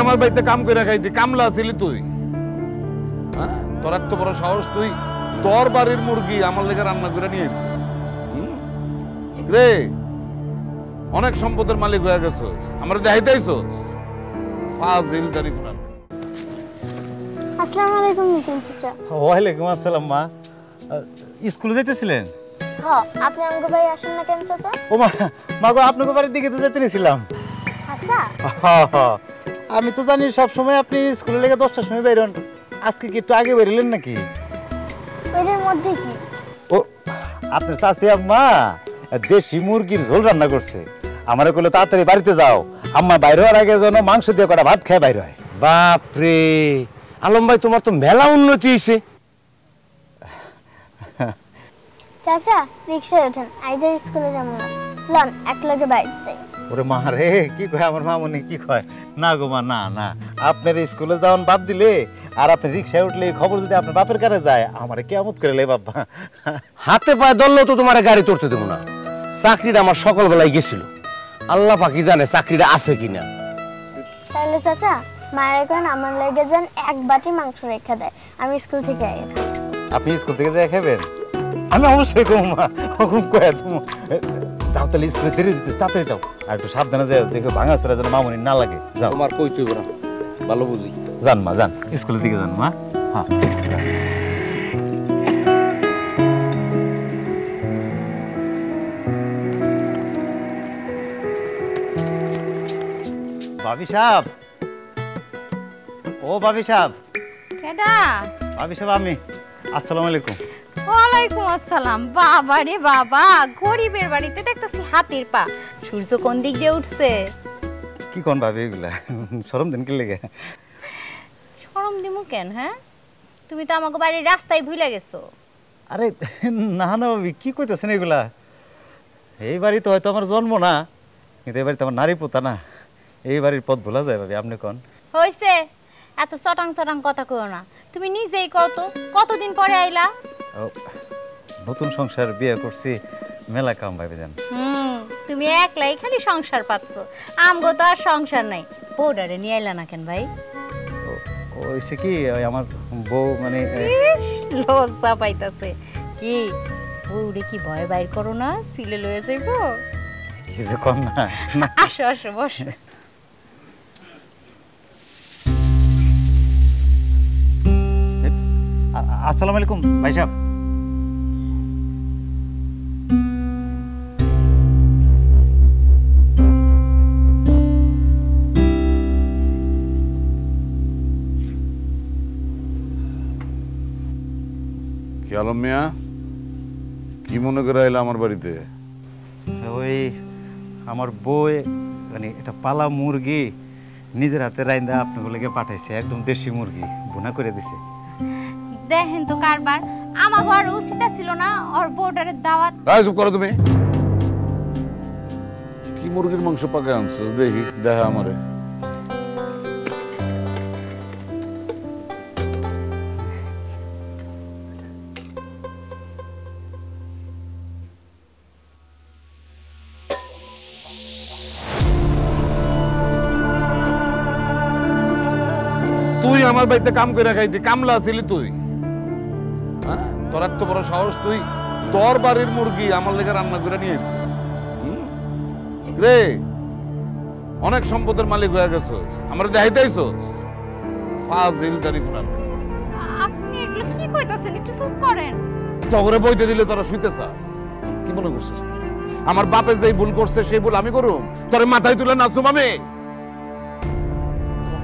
আমার বাড়িতে কাম করে খাইতি, কামলা ছিলি তুই? হ্যাঁ, তোর এত বড় সাহস, তুই তোর বাড়ির মুরগি আমার লেগে রান্না করে নিয়ে এসেছিস রে? অনেক সম্পদের মালিক হয়ে গেছিস, আমার দেখাইতেছিস ফাজিল জানি কোন। আসসালামু আলাইকুম নিতিন চাচা। ওয়ালাইকুম আসসালাম মা। স্কুলে যাইতেছিলেন? হ্যাঁ, আপনি আমাকে বাড়ি আসেন না কেন চাচা? ও মা গো, আপনাকে বাড়ির দিকে তো যেতে নিয়েছিলাম। আচ্ছা, আমি তো জানি সব সময় আপনি স্কুলে লেগে 10টার সময় বেরোন, আজকে কি একটু আগে বেরোলেন নাকি? এর মধ্যে কি? ও, আপনার চাচি আম্মা দেশি মুরগির ঝোল রান্না করছে, আমারে কইলো তাড়াতাড়ি বাড়িতে যাও, আম্মা বাইরে হওয়ার আগে যেন মাংস দিয়ে কটা ভাত খেয়ে বাইরে হয়। বাপরে আলম ভাই, তোমার তো মেলা উন্নতি হয়েছে। চাচা রিক্সায় ওঠেন, আইজা স্কুলে যাবো না, লন একলগে বাইরে যাই। ওরে মা রে, কি কয় আমার মামনি, কি কয়? না গো মা, না না, আপনার স্কুলে যাওয়ান বাদ দিলে আর আপনি রিক্সায় উঠলে খবর যদি আপনার বাপের কাছে যায়, আমারে কেমন করে লে বাবা। হাতে পায়ে দললো তো তোমার গাড়ি তুলতে দেবো না। চাকরিটা আমার সকালবেলায় গেছিল, আল্লাহ পাকি জানে চাকরিটা আছে কিনা। তাহলে চাচা মায়ের এখন আমার লেগে যান এক বাটি মাংস রেখে দেয়, আমি স্কুল থেকে আই। আপনি স্কুল থেকে যাই খাবেন? আমি অবশ্যই কম মা, হুকুম কয়ে তুমি যাও, তাহলে স্কুলে দেরি যেতে তাড়াতাড়ি যাও, আর একটু সাবধানে যাও, দেখো ভাঙা চোরা যেন মামনি না লাগে। যাও, তোমার কই তুই না, ভালো বুঝি। যান মা, যান স্কুলের দিকে যান মা। হ্যাঁ, ভাবি সাহেব, ও ভাবি সাহেব। কেডা? ভাবি সাহেব আমি। আসসালামু আলাইকুম। ওয়ালাইকুম আসসালাম। বাবা রে বাবা, গরিবের বাড়িতে দেখতেছি হাতির পা। সূর্য কোন দিক দিয়ে উঠছে? কি কোন ভাবি এগুলা, শরম দেন কি লেগে? শরম দিমু কেন? হ্যাঁ, তুমি তো আমাকে বাড়ির রাস্তায় ভুলে গেছো। আরে না না ভাবি, কি কইতেছেন এগুলা? এই বাড়ি তো হয়তো আমার জন্ম না, কিন্তু এই বাড়ি তো আমার নারী পোতা না, এই বাড়ির পথ ভোলা যায় ভাবি, আপনি কোন? হইছে, এত চটাং চটাং কথা কইও না। তুমি নিজেই কত কতদিন পরে আইলা? নতুন সংসার বিয়ে করছি, মেলা কাম ভাবি জান। তুমি একলাই খালি সংসার পাচ্ছ, আমগো তো আর সংসার নাই। বউডারে নিয়ে আইলা না কেন ভাই? ওইসে কি, ওই আমার বউ মানে লজ্জা পাইতাছে কি? বউরে কি ভয় বাইর করো না? সিলে লয়ে যাইবো? কি যে কম না। আসো আসো, বসো। আসসালামু আলাইকুম ভাই সাহেব। কি আলম মিয়া, কি মনে করে আইলা আমার বাড়িতে? ওই আমার বউ মানে এটা পালা মুরগি নিজের হাতে রাইন্দা আপনাকে লেগে পাঠাইছে, একদম দেশি মুরগি ভুনা করে দিছে। দেখেন তো কারবার, আমাগো আর উচিত ছিল না ওর বউডারে দাওয়াত? চুপ করো তুমি। কি মুরগির মাংস পাকে আনছিস দেখি, দেখা আমারে। তুই আমার বাড়িতে কাম করে খাইতি, কামলা ছিলি তুই? হ্যাঁ, তোর এত বড় সাহস, তুই তোর বাড়ির মুরগি আমার লেগে রান্না করে নিয়ে এসেছিস রে? অনেক সম্পদের মালিক হয়ে গেছিস, আমার দেখাইতেছিস ফাজিল জানি কোন। আপনি এগুলো কি কইতাছেন? একটু চুপ করেন। তগরে বইতে দিলে তোরা শুইতে চাস? কি মনে করছিস তুই? আমার বাপে যেই ভুল করছে সেই ভুল আমি করুম? তোর মাথায় তুলে নাচুম আমি?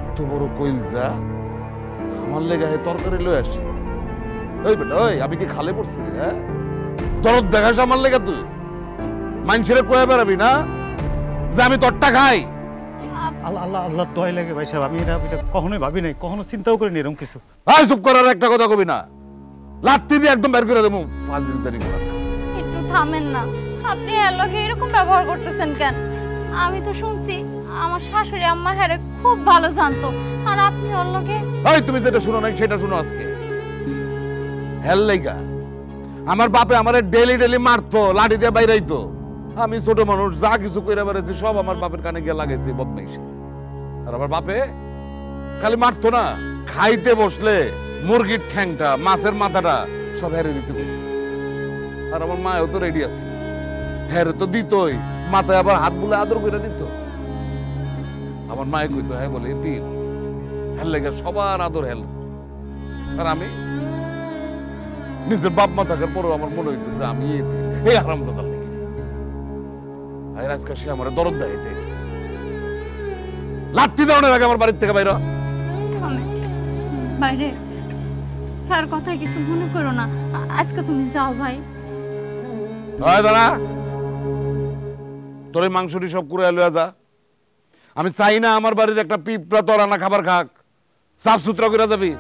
কত বড় কইলজা, আমার লেগে তরকারি লয়ে আসি। ওই বেটা, ওই আমি কি খালে পড়ছি? হ্যাঁ, দরদ দেখাস আমার লেগে? তুই মানুষের কয়ে বেড়াবি না যে আমি তোরটা খাই? আল্লাহ আল্লাহ আল্লাহ দয় লাগে ভাই সাহেব, আমি এটা কখনোই ভাবি নাই, কখনো চিন্তাও করিনি এরকম কিছু। আয় চুপ করার একটা কথা কবি না, লাত্তি দিয়ে একদম বের করে দেবো ফাজিল জানি কোন। একটু থামেন না, আপনি এর লগে এরকম ব্যবহার করতেছেন কেন? আমি তো শুনছি আমার শাশুড়ি আম্মা হ্যারে খুব ভালো জানতো, আর আপনি ওর লগে। এই তুমি যেটা শুনো নাই সেটা শুনো আজকে। হেল লাইগা আমার বাপে আমারে ডেলি ডেলি মারতো, লাঠি দিয়ে বাইরাইতো। আমি ছোট মানুষ, যা কিছু কইরা বেড়েছি সব আমার বাপের কানে গিয়ে লাগাইছি বদমাইশি। আর আমার বাপে খালি মারতো না, খাইতে বসলে মুরগির ঠ্যাংটা মাছের মাথাটা সব হেরে দিতে বলতো। আর আমার মায়ও তো রেডি আছে, হেরে তো দিতই, মাথায় আবার হাত বুলে আদর করে দিত। আমার মায়ে কইতো হ্যাঁ বলে দিন হেল লেগে সবার আদর হেল। আর আমি নিজের বাপ মা থাকার পরেও আমার মনে হইতো যে আমি এই হারামজাদার লেগে। আর আজকে সে আমার দরদ দেখাইতে লাঠি দেওয়ানোর আগে আমার বাড়ির থেকে বাইরে বাইরে তার কথায় কিছু মনে করো না, আজকে তুমি যাও ভাই। দাঁড়া, তোর এই মাংসটি সব করে লইয়া যা। আমি চাই না আমার বাড়ির একটা পিঁপড়া তোর রান্না খাবার খাক, সাফ সুতরা করে যাবি।